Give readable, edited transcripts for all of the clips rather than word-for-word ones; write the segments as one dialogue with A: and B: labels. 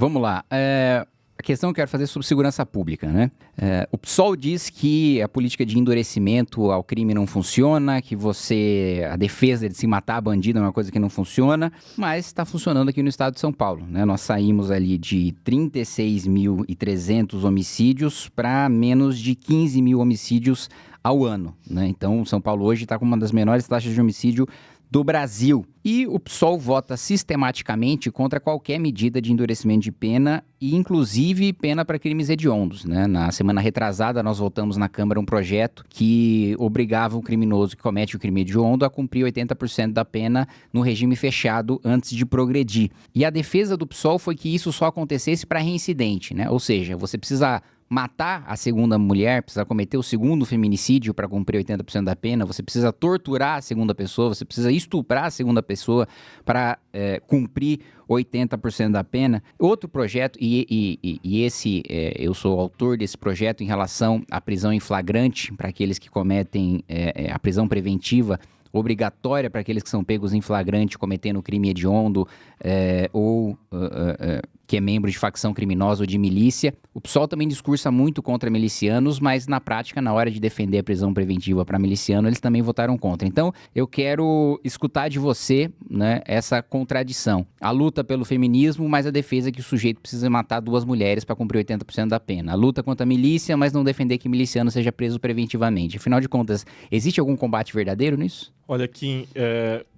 A: Vamos lá. A questão que eu quero fazer é sobre segurança pública, né? O PSOL diz que a política de endurecimento ao crime não funciona, que a defesa de se matar bandido é uma coisa que não funciona, mas está funcionando aqui no estado de São Paulo, né? Nós saímos ali de 36.300 homicídios para menos de 15 mil homicídios ao ano, né? Então, São Paulo hoje está com uma das menores taxas de homicídio do Brasil. E o PSOL vota sistematicamente contra qualquer medida de endurecimento de pena e, inclusive, pena para crimes hediondos, né? Na semana retrasada, nós votamos na Câmara um projeto que obrigava o criminoso que comete o crime hediondo a cumprir 80% da pena no regime fechado antes de progredir. E a defesa do PSOL foi que isso só acontecesse para reincidente, né? Ou seja, você precisa matar a segunda mulher, precisa cometer o segundo feminicídio para cumprir 80% da pena, você precisa torturar a segunda pessoa, você precisa estuprar a segunda pessoa para cumprir 80% da pena. Outro projeto, eu sou autor desse projeto em relação à prisão em flagrante para aqueles que cometem a prisão preventiva obrigatória para aqueles que são pegos em flagrante cometendo crime hediondo ou que é membro de facção criminosa ou de milícia. O PSOL também discursa muito contra milicianos, mas na prática, na hora de defender a prisão preventiva para miliciano, eles também votaram contra. Então, eu quero escutar de você, né, essa contradição. A luta pelo feminismo, mas a defesa que o sujeito precisa matar 2 mulheres para cumprir 80% da pena. A luta contra a milícia, mas não defender que miliciano seja preso preventivamente. Afinal de contas, existe algum combate verdadeiro nisso?
B: Olha, Kim,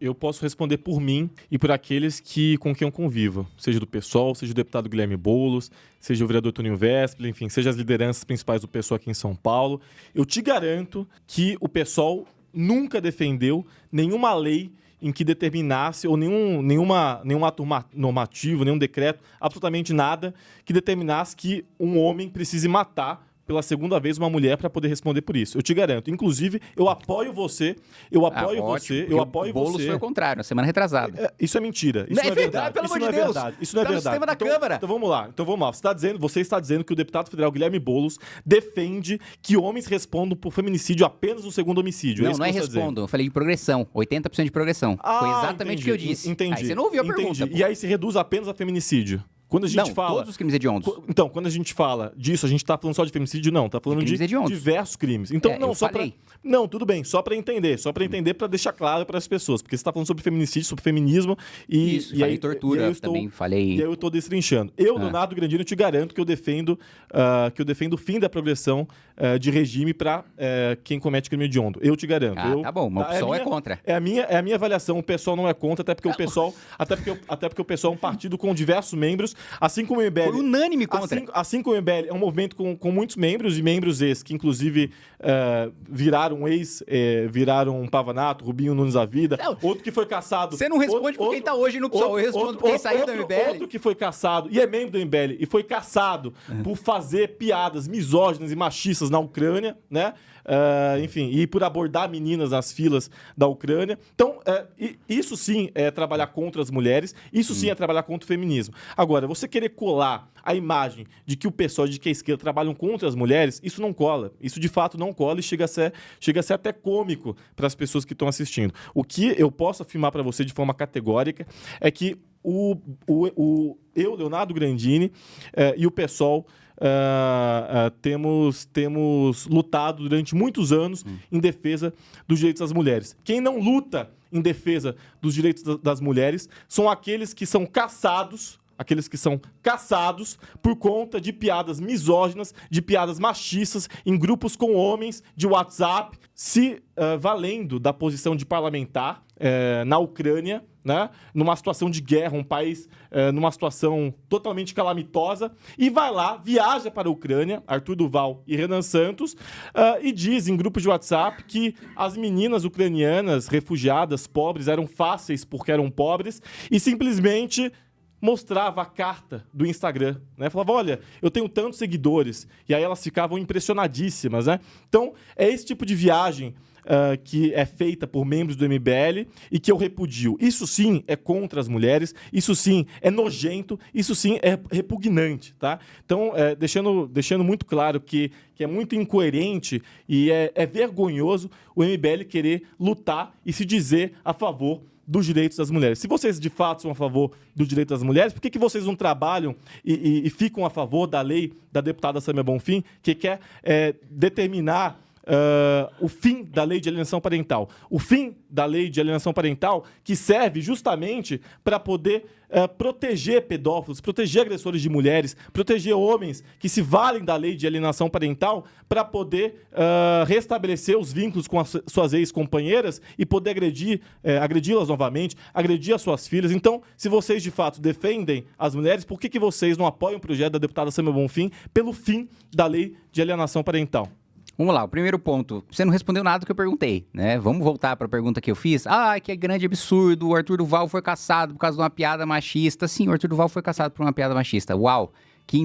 B: eu posso responder por mim e por aqueles com quem eu convivo, seja do PSOL, seja o deputado Guilherme Boulos, seja o vereador Toninho Vespel, enfim, seja as lideranças principais do PSOL aqui em São Paulo. Eu te garanto que o PSOL nunca defendeu nenhuma lei em que determinasse, ou nenhum ato normativo, nenhum decreto, absolutamente nada, que determinasse que um homem precise matar pela segunda vez uma mulher para poder responder por isso. Eu te garanto. Inclusive, eu apoio você. Eu apoio você.
A: O Boulos foi o contrário, na semana retrasada.
B: Isso é mentira. Isso não é verdade.
A: Pelo amor de Deus.
B: Isso não é verdade.
A: No sistema da Câmara.
B: Então vamos lá. Você está dizendo que o deputado federal Guilherme Boulos defende que homens respondam por feminicídio apenas no segundo homicídio.
A: Não é respondam. Eu falei de progressão. 80% de progressão. Foi exatamente o que eu disse.
B: Entendi.
A: Aí você não ouviu a pergunta.
B: E aí se reduz apenas a feminicídio. Quando a gente fala...
A: todos os crimes hediondos.
B: Então, quando a gente fala disso, a gente tá falando só de feminicídio? Não, tá falando de diversos crimes. Então, Não, tudo bem, só para entender, para deixar claro para as pessoas, porque você tá falando sobre feminicídio, sobre feminismo e...
A: Isso, falei tortura, também falei...
B: E aí eu tô destrinchando. Leonardo Grandino, te garanto que eu defendo o fim da progressão de regime para quem comete crime hediondo. Eu te garanto.
A: Tá bom, mas o PSOL é contra.
B: É a minha avaliação, o PSOL não é contra, até porque o PSOL é um partido com diversos membros. Assim como o MBL...
A: Foi unânime contra.
B: Assim como o MBL é um movimento com muitos membros, e membros esses que, inclusive, viraram viraram Pavanato, Rubinho Nunes da vida, outro que foi caçado...
A: Você não responde por quem tá hoje no PSOL, eu respondo por quem saiu do MBL.
B: Outro que foi caçado, e é membro do MBL, e foi caçado por fazer piadas misóginas e machistas na Ucrânia, né? Enfim, e por abordar meninas nas filas da Ucrânia. Então, isso sim é trabalhar contra as mulheres, isso sim é trabalhar contra o feminismo. Agora, você querer colar a imagem de que o pessoal de que a esquerda trabalham contra as mulheres, isso não cola. Isso de fato não cola e chega a ser até cômico para as pessoas que estão assistindo. O que eu posso afirmar para você de forma categórica é que Leonardo Grandini e o PSOL temos lutado durante muitos anos em defesa dos direitos das mulheres. Quem não luta em defesa dos direitos das mulheres são aqueles que são caçados por conta de piadas misóginas, de piadas machistas em grupos com homens de WhatsApp, se valendo da posição de parlamentar na Ucrânia, né? Numa situação de guerra, um país numa situação totalmente calamitosa, e vai lá, viaja para a Ucrânia, Arthur Duval e Renan Santos, e diz em grupos de WhatsApp que as meninas ucranianas refugiadas, pobres, eram fáceis porque eram pobres, e simplesmente mostrava a carta do Instagram, né? Falava, olha, eu tenho tantos seguidores. E aí elas ficavam impressionadíssimas, né? Então, é esse tipo de viagem que é feita por membros do MBL e que eu repudio. Isso sim é contra as mulheres, isso sim é nojento, isso sim é repugnante, tá? Então, deixando muito claro que é muito incoerente e é vergonhoso o MBL querer lutar e se dizer a favor dos direitos das mulheres. Se vocês de fato são a favor do direito das mulheres, por que vocês não trabalham e ficam a favor da lei da deputada Sâmia Bonfim, que quer determinar o fim da lei de alienação parental? O fim da lei de alienação parental que serve justamente para poder proteger pedófilos, proteger agressores de mulheres, proteger homens que se valem da lei de alienação parental para poder restabelecer os vínculos com as suas ex-companheiras e poder agredi-las novamente, agredir as suas filhas. Então, se vocês de fato defendem as mulheres, por que vocês não apoiam o projeto da deputada Sâmia Bonfim pelo fim da lei de alienação parental?
A: Vamos lá, o primeiro ponto. Você não respondeu nada do que eu perguntei, né? Vamos voltar para a pergunta que eu fiz. Que é grande absurdo, o Arthur Duval foi caçado por causa de uma piada machista. Sim, o Arthur Duval foi caçado por uma piada machista. Uau, que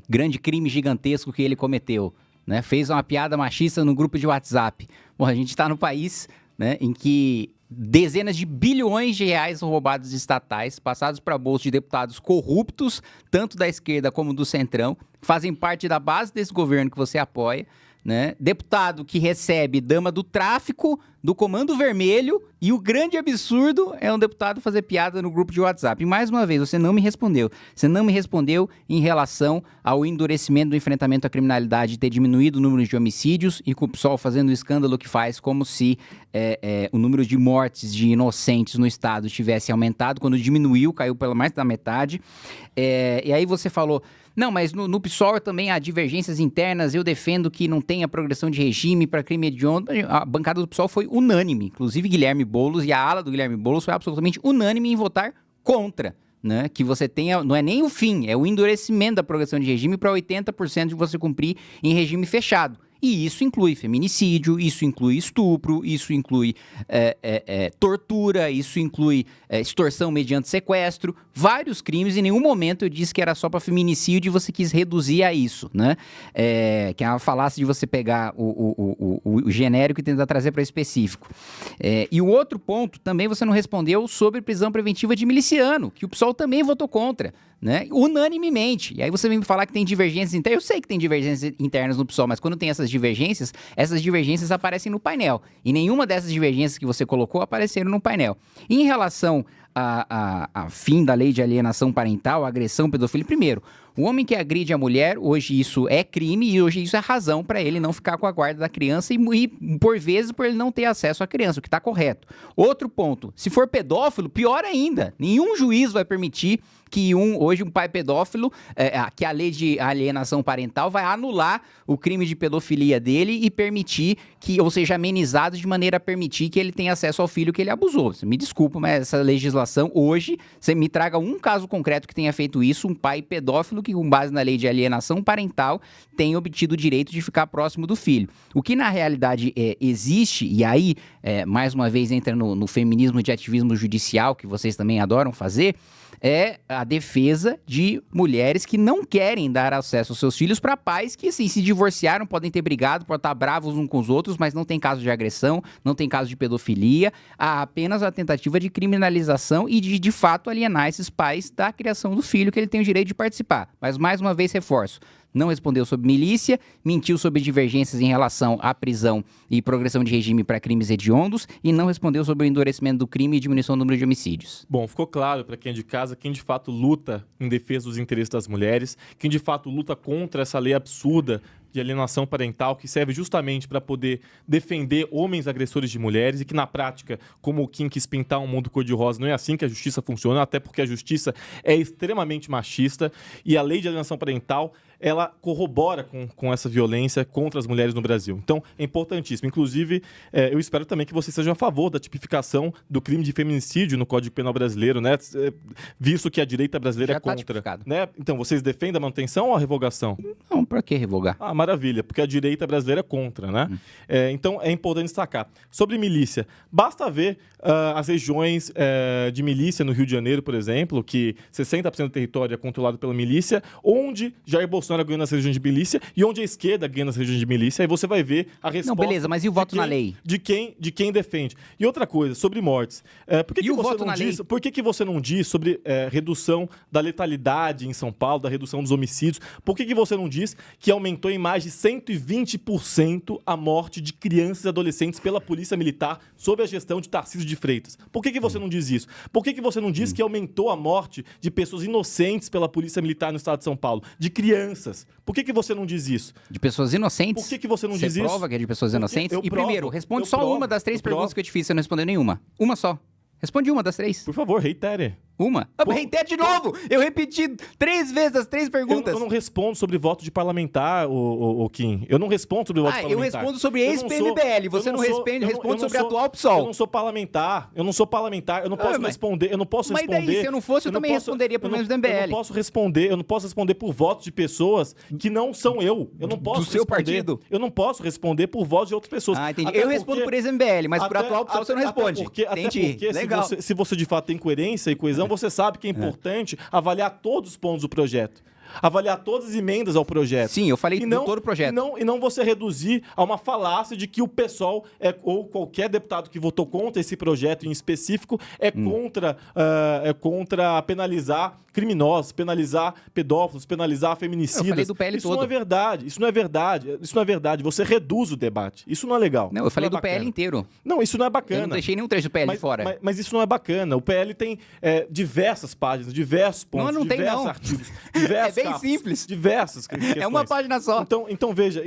A: grande crime gigantesco que ele cometeu, né? Fez uma piada machista no grupo de WhatsApp. Bom, a gente está no país, né, em que dezenas de bilhões de reais são roubados de estatais, passados para bolsos de deputados corruptos, tanto da esquerda como do centrão, que fazem parte da base desse governo que você apoia, né? Deputado que recebe dama do tráfico, do Comando Vermelho, e o grande absurdo é um deputado fazer piada no grupo de WhatsApp. E mais uma vez, você não me respondeu. Você não me respondeu em relação ao endurecimento do enfrentamento à criminalidade, ter diminuído o número de homicídios e com o PSOL fazendo o escândalo que faz, como se o número de mortes de inocentes no estado tivesse aumentado, quando diminuiu, caiu pela mais da metade. E aí você falou... Não, mas no PSOL também há divergências internas, eu defendo que não tenha progressão de regime para crime hediondo. A bancada do PSOL foi unânime, inclusive Guilherme Boulos e a ala do Guilherme Boulos foi absolutamente unânime em votar contra, né? Que você tenha, não é nem o fim, é o endurecimento da progressão de regime para 80% de você cumprir em regime fechado. E isso inclui feminicídio, isso inclui estupro, isso inclui tortura, isso inclui extorsão mediante sequestro, vários crimes. Em nenhum momento eu disse que era só para feminicídio e você quis reduzir a isso, né? Que é uma falácia de você pegar o genérico e tentar trazer para específico. E o outro ponto, também você não respondeu sobre prisão preventiva de miliciano, que o PSOL também votou contra, né? Unanimemente. E aí você vem me falar que tem divergências internas. Eu sei que tem divergências internas no PSOL, mas quando tem essas divergências aparecem no painel. E nenhuma dessas divergências que você colocou apareceram no painel. Em relação a fim da lei de alienação parental, agressão, pedofilia, primeiro, o homem que agride a mulher, hoje isso é crime e hoje isso é razão para ele não ficar com a guarda da criança e por vezes, por ele não ter acesso à criança, o que está correto. Outro ponto, se for pedófilo, pior ainda, nenhum juiz vai permitir que hoje um pai pedófilo, que a lei de alienação parental vai anular o crime de pedofilia dele e permitir ou seja, amenizado de maneira a permitir que ele tenha acesso ao filho que ele abusou. Você me desculpa, mas essa legislação hoje, você me traga um caso concreto que tenha feito isso, um pai pedófilo que com base na lei de alienação parental tem obtido o direito de ficar próximo do filho. O que na realidade existe, e aí mais uma vez entra no feminismo de ativismo judicial, que vocês também adoram fazer, é a defesa de mulheres que não querem dar acesso aos seus filhos para pais que, assim, se divorciaram, podem ter brigado, podem estar bravos uns com os outros, mas não tem caso de agressão, não tem caso de pedofilia, há apenas a tentativa de criminalização e de fato, alienar esses pais da criação do filho, que ele tem o direito de participar. Mas, mais uma vez, reforço. Não respondeu sobre milícia, mentiu sobre divergências em relação à prisão e progressão de regime para crimes hediondos e não respondeu sobre o endurecimento do crime e diminuição do número de homicídios.
B: Bom, ficou claro para quem é de casa quem de fato luta em defesa dos interesses das mulheres, quem de fato luta contra essa lei absurda de alienação parental que serve justamente para poder defender homens agressores de mulheres e que na prática, como o Kim quis pintar um mundo cor-de-rosa, não é assim que a justiça funciona, até porque a justiça é extremamente machista e a lei de alienação parental ela corrobora com essa violência contra as mulheres no Brasil. Então, é importantíssimo. Inclusive, eu espero também que vocês sejam a favor da tipificação do crime de feminicídio no Código Penal brasileiro, né? Visto que a direita brasileira
A: já
B: é contra. Né? Então, vocês defendem a manutenção ou a revogação?
A: Não, para que revogar?
B: Maravilha, porque a direita brasileira é contra, né? Então, é importante destacar. Sobre milícia, basta ver as regiões de milícia no Rio de Janeiro, por exemplo, que 60% do território é controlado pela milícia, onde Jair Bolsonaro Bolsonaro ganhou nas regiões de milícia e onde a esquerda ganha nas regiões de milícia, aí você vai ver a resposta...
A: Não, beleza, mas e o voto na lei?
B: De quem defende. E outra coisa, sobre mortes. Por que você não diz sobre redução da letalidade em São Paulo, da redução dos homicídios? Por que você não diz que aumentou em mais de 120% a morte de crianças e adolescentes pela Polícia Militar sob a gestão de Tarcísio de Freitas? Por que você não diz isso? Por que você não diz que aumentou a morte de pessoas inocentes pela Polícia Militar no estado de São Paulo? De crianças. Por que você não diz isso?
A: De pessoas inocentes?
B: Por que você não diz isso?
A: Você prova que é de pessoas inocentes?
B: Primeiro,
A: responde só uma das 3 perguntas que eu te fiz, você não respondeu nenhuma. Uma só. Responde uma das 3.
B: Por favor, reitere.
A: Uma? Reitere de novo! Eu repeti 3 vezes as 3 perguntas.
B: Eu não respondo sobre voto de parlamentar, o Kim. Eu não respondo sobre voto de parlamentar.
A: Eu respondo sobre ex-PMBL. Você não responde sobre atual PSOL.
B: Eu não sou parlamentar. Eu não posso responder. Eu não posso responder.
A: Mas daí, se eu não fosse, eu também responderia por menos do MBL.
B: Eu não posso responder por votos de pessoas que não são eu. Eu não posso
A: do seu partido?
B: Eu não posso responder por votos de outras pessoas.
A: Ah, entendi. Eu respondo por ex-MBL, mas por atual PSOL você não responde.
B: Entendi. Legal. Se você de fato tem coerência e coesão, você sabe que é importante avaliar todos os pontos do projeto. Avaliar todas as emendas ao projeto.
A: Sim, eu falei de todo o projeto.
B: E não você reduzir a uma falácia de que o PSOL ou qualquer deputado que votou contra esse projeto em específico é contra penalizar criminosos, penalizar pedófilos, penalizar feminicidas.
A: Eu falei do PL
B: isso
A: todo.
B: Não é verdade. Isso não é verdade. Isso não é verdade. Você reduz o debate. Isso não é legal.
A: Não, eu falei do PL inteiro.
B: Não, isso não é bacana.
A: Eu não deixei nenhum trecho do PL fora.
B: Mas isso não é bacana. O PL tem diversas páginas, diversos pontos, diversos artigos, diversos
A: bem simples.
B: Diversas questões.
A: É uma página só.
B: Então veja,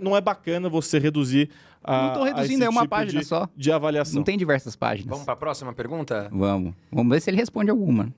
B: não é bacana você reduzir
A: não estou reduzindo, é uma página só.
B: De avaliação.
A: Não tem diversas páginas.
C: Vamos para a próxima pergunta?
A: Vamos ver se ele responde alguma.